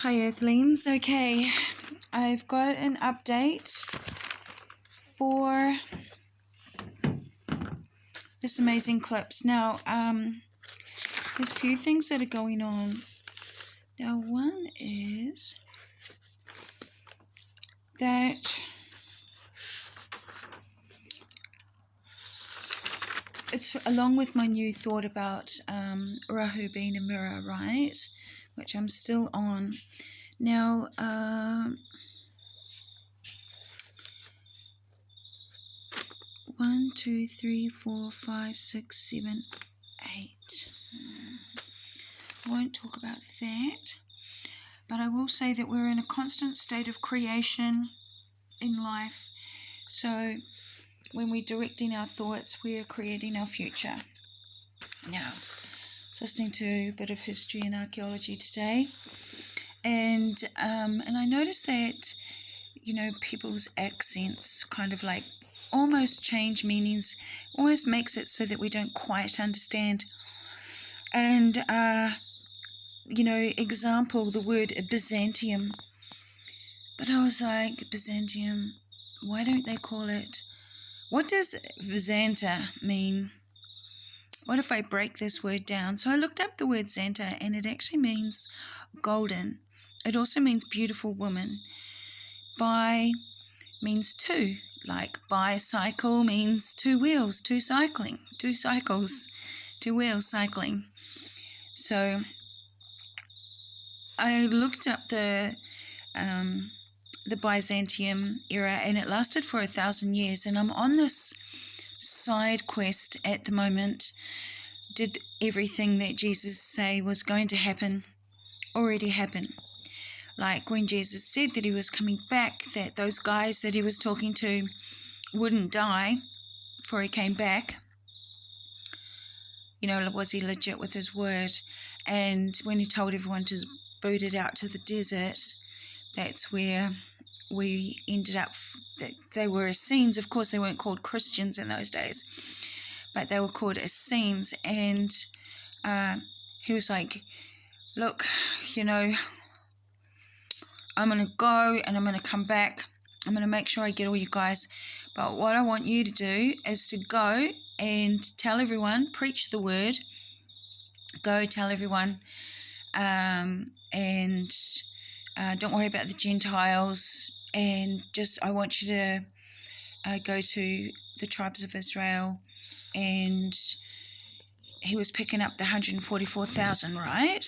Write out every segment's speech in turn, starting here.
Hi Earthlings. Okay, I've got an update for this amazing eclipse. Now, there's a few things that are going on. Now, one is that it's along with my new thought about Rahu being a mirror, right? Which I'm still on. Now, 1, 2, 3, 4, 5, 6, 7, 8. I won't talk about that, but I will say that we're in a constant state of creation in life. So when we're directing our thoughts, we are creating our future. Now, I was listening to a bit of history and archaeology today, and I noticed that, people's accents kind of like almost change meanings, almost makes it so that we don't quite understand. And example, the word Byzantium. But I was like, Byzantium, why don't they call it? What does Xanta mean? What if I break this word down? So I looked up the word Xanta, and it actually means golden. It also means beautiful woman. Bi means two, like bicycle means two wheels, two cycling, two cycles, two wheels cycling. So I looked up the Byzantium era, and it lasted for 1,000 years, and I'm on this side quest at the moment. Did everything that Jesus say was going to happen already happen? Like when Jesus said that he was coming back, that those guys that he was talking to wouldn't die before he came back. Was he legit with his word? And when he told everyone to boot it out to the desert, that's where we ended up. They were Essenes. Of course, they weren't called Christians in those days, but they were called Essenes. And he was like, look, I'm going to go and I'm going to come back. I'm going to make sure I get all you guys. But what I want you to do is to go and tell everyone, preach the word. Go tell everyone. And don't worry about the Gentiles. And I want you to go to the tribes of Israel. And he was picking up the 144,000, right?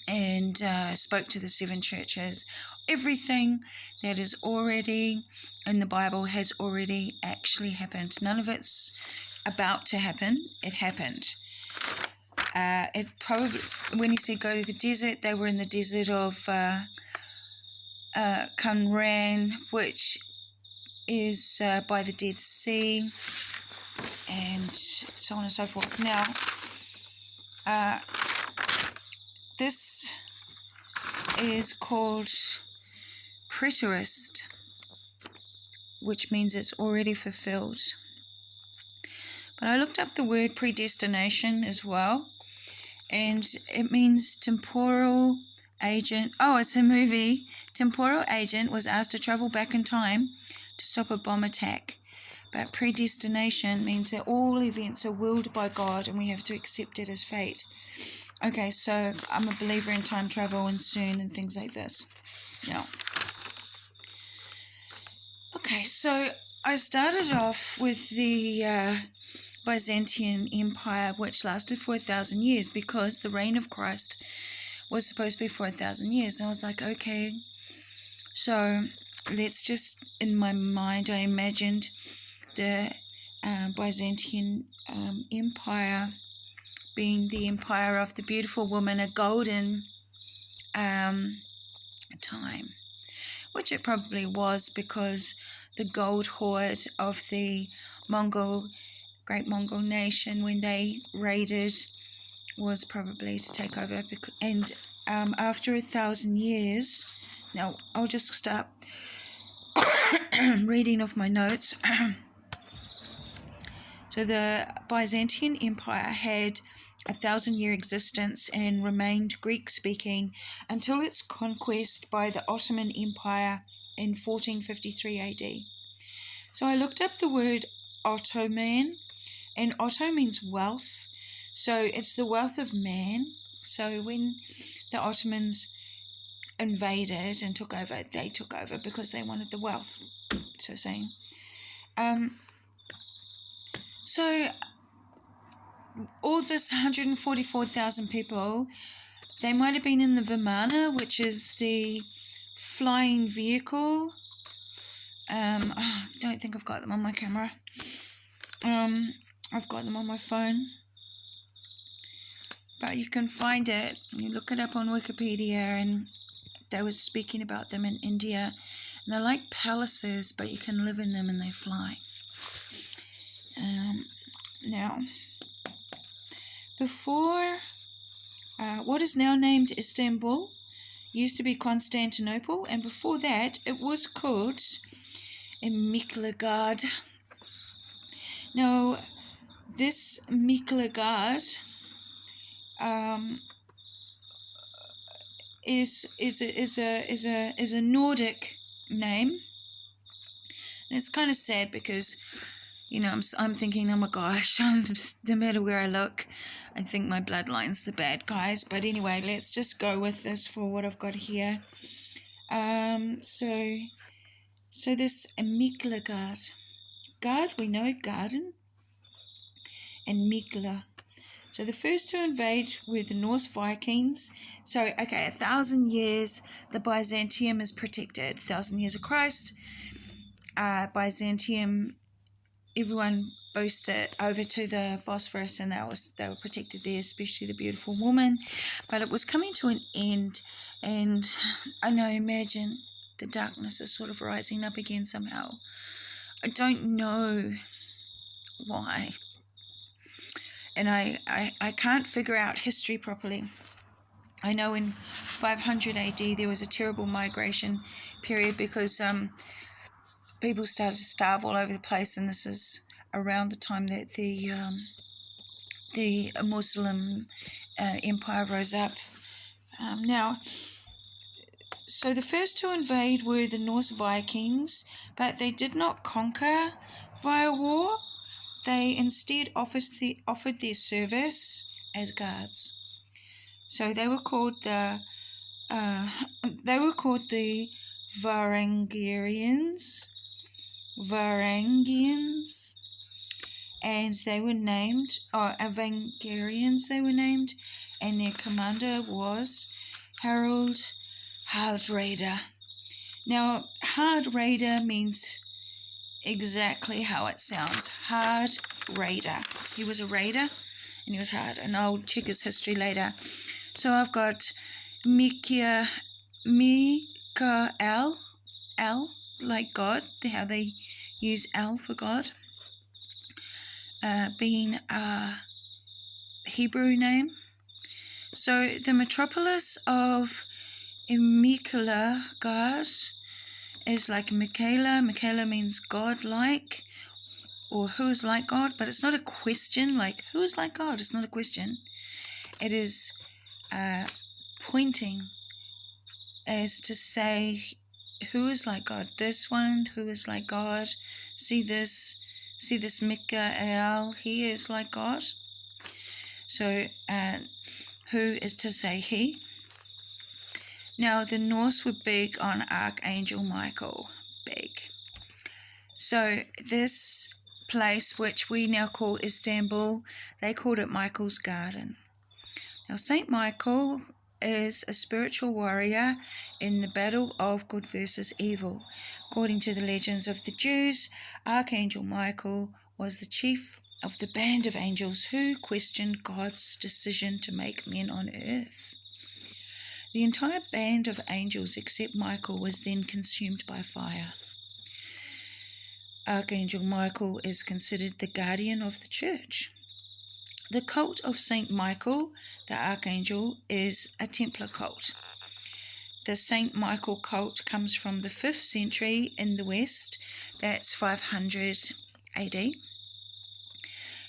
And spoke to the 7 churches. Everything that is already in the Bible has already actually happened. None of it's about to happen. It happened. It probably, when he said go to the desert, they were in the desert of Qumran, which is by the Dead Sea, and so on and so forth. Now, this is called preterist, which means it's already fulfilled. But I looked up the word predestination as well, and it means temporal agent. Oh, it's a movie. Temporal agent was asked to travel back in time to stop a bomb attack. But predestination means that all events are willed by God, and we have to accept it as fate. Okay, so I'm a believer in time travel and soon and things like this. Yeah. Okay, so I started off with the Byzantine Empire, which lasted for 1,000 years, because the reign of Christ was supposed to be for 1,000 years. And I was like, okay, so let's just, in my mind, I imagined the Byzantine Empire being the empire of the beautiful woman, a golden time, which it probably was, because the gold hoard of the great Mongol nation, when they raided, was probably to take over. And after 1,000 years, now I'll just start reading off my notes. So the Byzantine Empire had 1,000-year existence and remained Greek-speaking until its conquest by the Ottoman Empire in 1453 AD. So I looked up the word Ottoman, and Otto means wealth. So it's the wealth of man. So when the Ottomans invaded and took over, they took over because they wanted the wealth. So saying. So all this 144,000 people, they might have been in the Vimana, which is the flying vehicle. I don't think I've got them on my camera. I've got them on my phone. But you can find it. You look it up on Wikipedia, and they were speaking about them in India. And they're like palaces, but you can live in them and they fly. Now, before what is now named Istanbul used to be Constantinople, and before that it was called Miklagard. Now, this Miklagard is a Nordic name, and it's kind of sad because, you know, I'm thinking, oh my gosh, no matter where I look, I think my bloodline's the bad guys. But anyway, let's just go with this for what I've got here. So this Miklagard. Gard, we know garden, and Mikla. So the first to invade were the Norse Vikings. So, okay, 1,000 years, the Byzantium is protected. 1,000 years of Christ, Byzantium, everyone boosted over to the Bosphorus, and they were protected there, especially the beautiful woman. But it was coming to an end, and I know, imagine the darkness is sort of rising up again somehow. I don't know why. And I can't figure out history properly. I know in 500 AD there was a terrible migration period because people started to starve all over the place, and this is around the time that the Muslim empire rose up. So the first to invade were the Norse Vikings, but they did not conquer via war. They instead offered their service as guards. So they were called the Varangians, and they were named, Avangarians they were named, and their commander was Harold Hardrada. Now, Hardrada means exactly how it sounds. Hard raider. He was a raider, and he was hard. And I'll check his history later. So I've got Mikael, El, like God, how they use El for God, being a Hebrew name. So the metropolis of Miklagard is like Michaela. Michaela means God-like, or who is like God, but it's not a question, like who is like God. It's not a question. It is pointing as to say who is like God. This one, who is like God. See this Mikael, he is like God. So who is to say he. Now, the Norse were big on Archangel Michael, big. So this place, which we now call Istanbul, they called it Michael's Garden. Now, Saint Michael is a spiritual warrior in the battle of good versus evil. According to the legends of the Jews, Archangel Michael was the chief of the band of angels who questioned God's decision to make men on earth. The entire band of angels except Michael was then consumed by fire. Archangel Michael is considered the guardian of the church. The cult of Saint Michael, the Archangel, is a Templar cult. The Saint Michael cult comes from the 5th century in the West, that's 500 AD.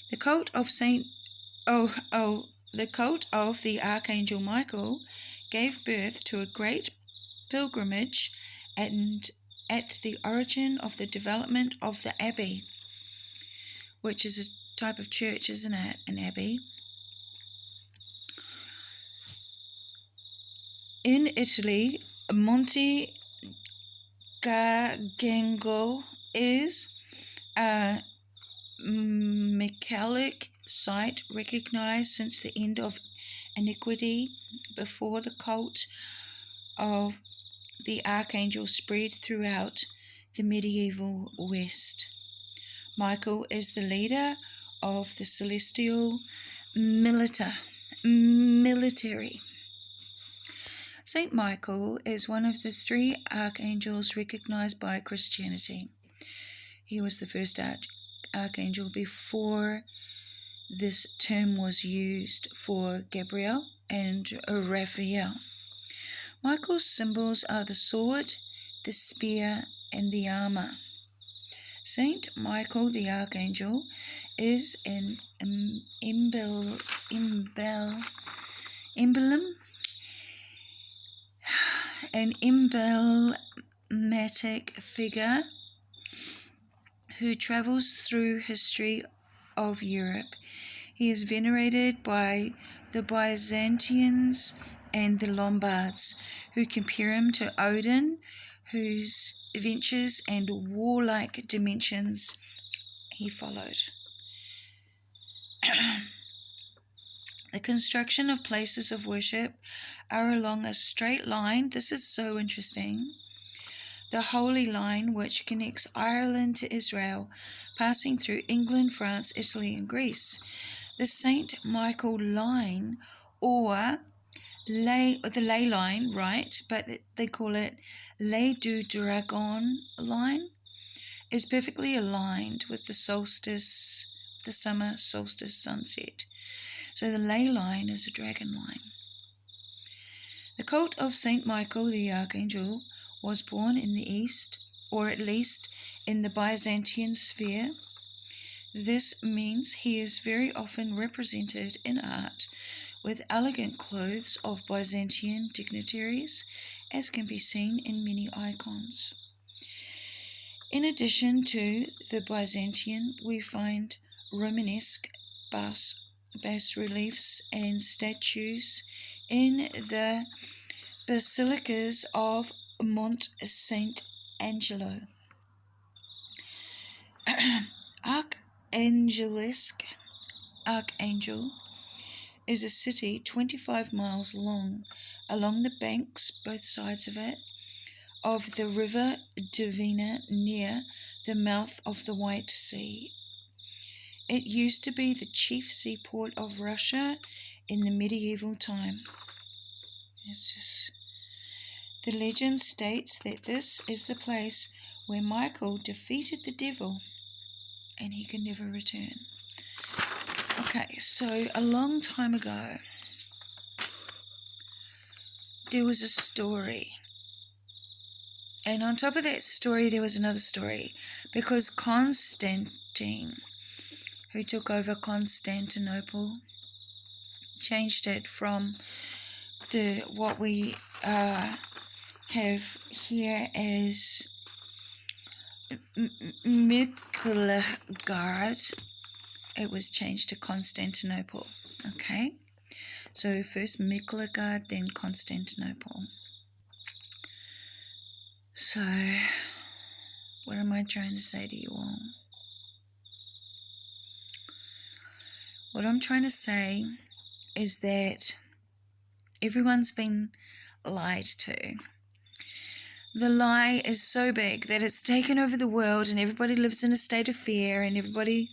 The cult of The cult of the Archangel Michael gave birth to a great pilgrimage and at the origin of the development of the abbey, which is a type of church, isn't it? An abbey. In Italy, Monte Gargango is a Michelic site recognized since the end of antiquity, before the cult of the archangel spread throughout the medieval West. Michael is the leader of the celestial military. Saint Michael is one of the three archangels recognized by Christianity. He was the first archangel before this term was used for Gabriel and Raphael. Michael's symbols are the sword, the spear, and the armor. Saint Michael the Archangel is an emblematic figure who travels through history of Europe. He is venerated by the Byzantines and the Lombards, who compare him to Odin, whose adventures and warlike dimensions he followed. The construction of places of worship are along a straight line. This is so interesting. The Holy Line, which connects Ireland to Israel, passing through England, France, Italy, and Greece. The St. Michael Line, or the ley line, right, but they call it Ley du Dragon line, is perfectly aligned with the summer solstice sunset. So the ley line is a dragon line. The cult of Saint Michael the Archangel was born in the East, or at least in the Byzantine sphere. This means he is very often represented in art with elegant clothes of Byzantine dignitaries, as can be seen in many icons. In addition to the Byzantine, we find Romanesque bas-reliefs and statues in the basilicas of Mont Saint Angelo. Archangel is a city 25 miles long along the banks, both sides of it, of the river Dvina near the mouth of the White Sea. It used to be the chief seaport of Russia in the medieval time. The legend states that this is the place where Michael defeated the devil and he can never return. Okay, so a long time ago, there was a story. And on top of that story, there was another story. Because Constantine, who took over Constantinople, changed it from what we have here as Miklagard. It was changed to Constantinople. Okay, so first Miklagard, then Constantinople. So, what am I trying to say to you all? What I'm trying to say is that everyone's been lied to. The lie is so big that it's taken over the world, and everybody lives in a state of fear, and everybody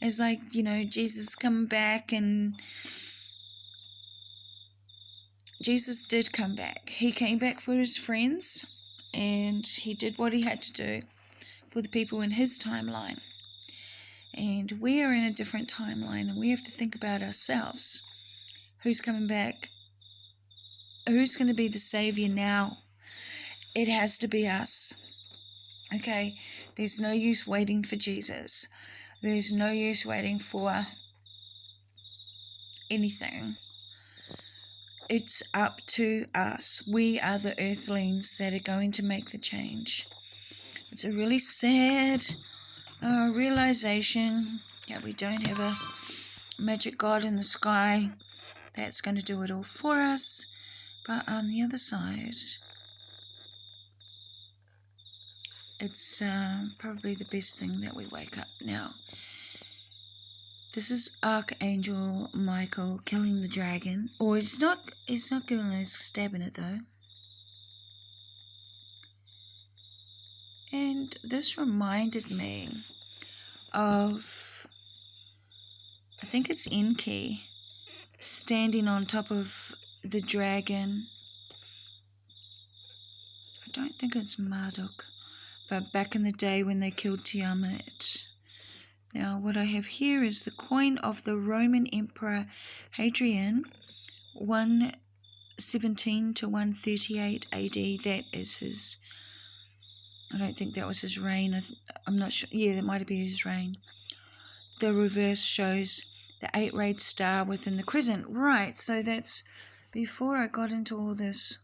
is like, Jesus coming back, and Jesus did come back. He came back for his friends, and he did what he had to do for the people in his timeline. And we are in a different timeline, and we have to think about ourselves. Who's coming back? Who's going to be the savior now? It has to be us. Okay? There's no use waiting for Jesus. There's no use waiting for anything. It's up to us. We are the earthlings that are going to make the change. It's a really sad realization that we don't have a magic God in the sky that's going to do it all for us. But on the other side, it's probably the best thing that we wake up now. This is Archangel Michael killing the dragon. Or it's not giving us stabbing it though. And this reminded me of, I think it's Enki, standing on top of the dragon. I don't think it's Marduk, but back in the day when they killed Tiamat. Now what I have here is the coin of the Roman Emperor Hadrian, 117 to 138 AD. That is his, I don't think that was his reign. I'm not sure. Yeah, that might be his reign. The reverse shows the 8-rayed star within the crescent. Right, so that's before I got into all this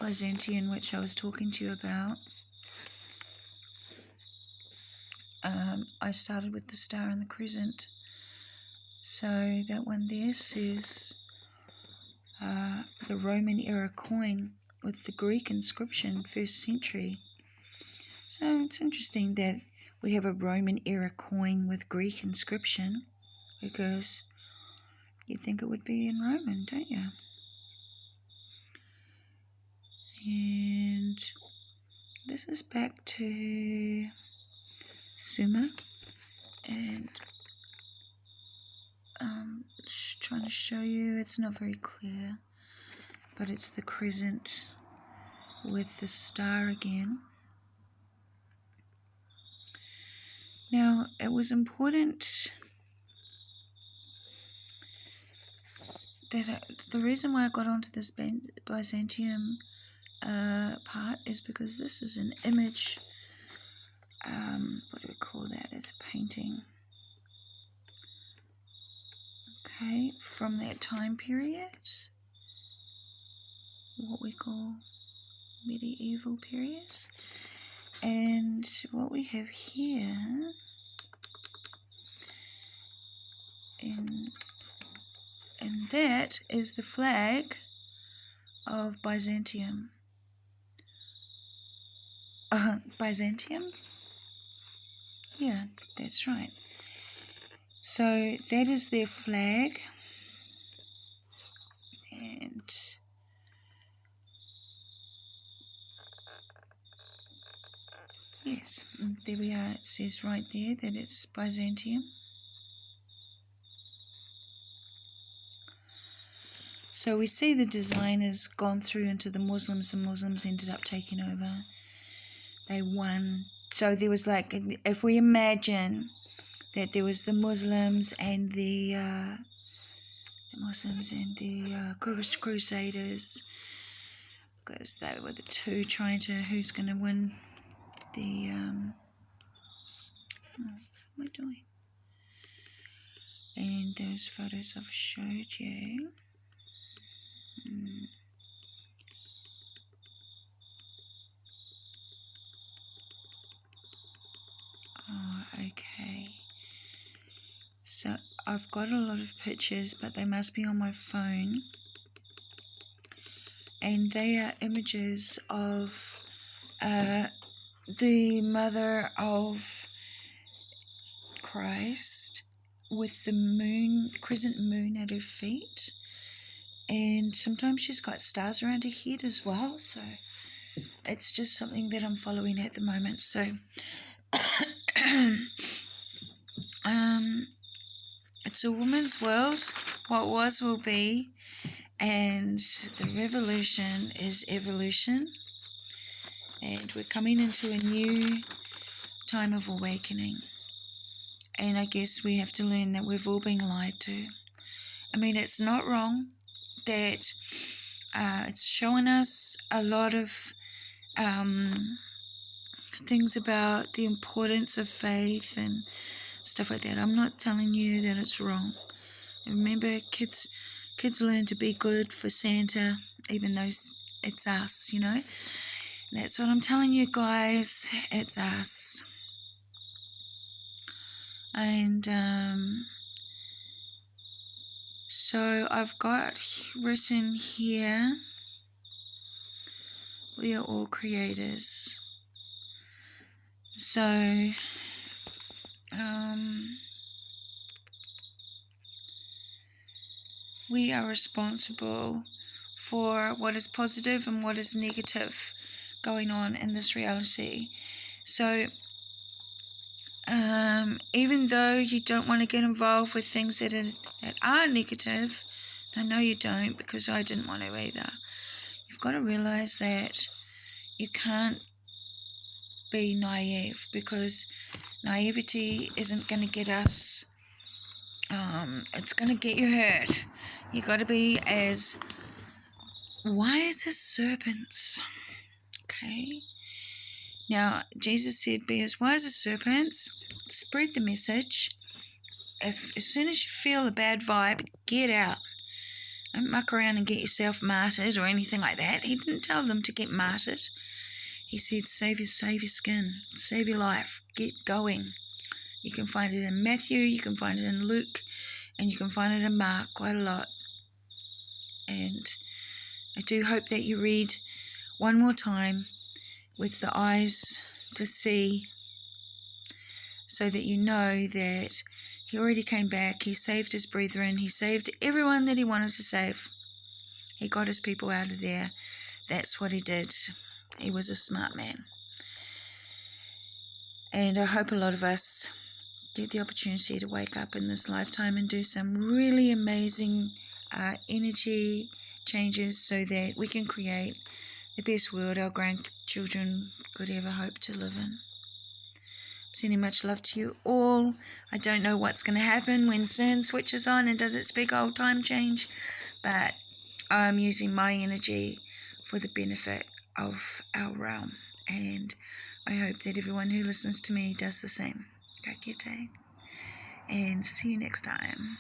Byzantium, which I was talking to you about. I started with the star and the crescent. So that one there says the Roman era coin with the Greek inscription, 1st century. So it's interesting that we have a Roman era coin with Greek inscription, because you'd think it would be in Roman, don't you? And this is back to Sumer, and trying to show you, it's not very clear, but it's the crescent with the star again. Now it was important that the reason why I got onto this Byzantium part is because this is an image, what do we call that, as a painting, okay, from that time period, what we call medieval period. And what we have here and that is the flag of Byzantium. Byzantium? Yeah, that's right. So that is their flag, and yes, there we are. It says right there that it's Byzantium. So we see the design has gone through into the Muslims. The Muslims ended up taking over. They won. So there was, like, if we imagine that there was the Muslims and the Crusaders, because they were the two trying to, who's going to win the what am I doing? And those photos I've showed you. Oh, okay. So I've got a lot of pictures, but they must be on my phone. And they are images of the mother of Christ with the moon, crescent moon at her feet. And sometimes she's got stars around her head as well. So it's just something that I'm following at the moment. So it's a woman's world. What was will be. And the revolution is evolution. And we're coming into a new time of awakening. And I guess we have to learn that we've all been lied to. I mean, it's not wrong that it's showing us a lot of things about the importance of faith and stuff like that. I'm not telling you that it's wrong. Remember, kids learn to be good for Santa, even though it's us, you know. That's what I'm telling you guys. It's us. And so I've got written here, we are all creators. So we are responsible for what is positive and what is negative going on in this reality. So even though you don't want to get involved with things that are negative, I know you don't, because I didn't want to either. You've got to realize that you can't be naive, because naivety isn't going to get us, it's going to get you hurt. You got to be as wise as serpents. Okay? Now, Jesus said, be as wise as serpents, spread the message. As soon as you feel a bad vibe, get out. Don't muck around and get yourself martyred or anything like that. He didn't tell them to get martyred. He said, save your skin, save your life, get going. You can find it in Matthew, you can find it in Luke, and you can find it in Mark quite a lot. And I do hope that you read one more time with the eyes to see, so that you know that he already came back, he saved his brethren, he saved everyone that he wanted to save. He got his people out of there. That's what he did. He was a smart man. And I hope a lot of us get the opportunity to wake up in this lifetime and do some really amazing energy changes, so that we can create the best world our grandchildren could ever hope to live in. Sending much love to you all. I don't know what's going to happen when CERN switches on and does its big old time change, but I'm using my energy for the benefit of our realm, and I hope that everyone who listens to me does the same. Ka kite, and see you next time.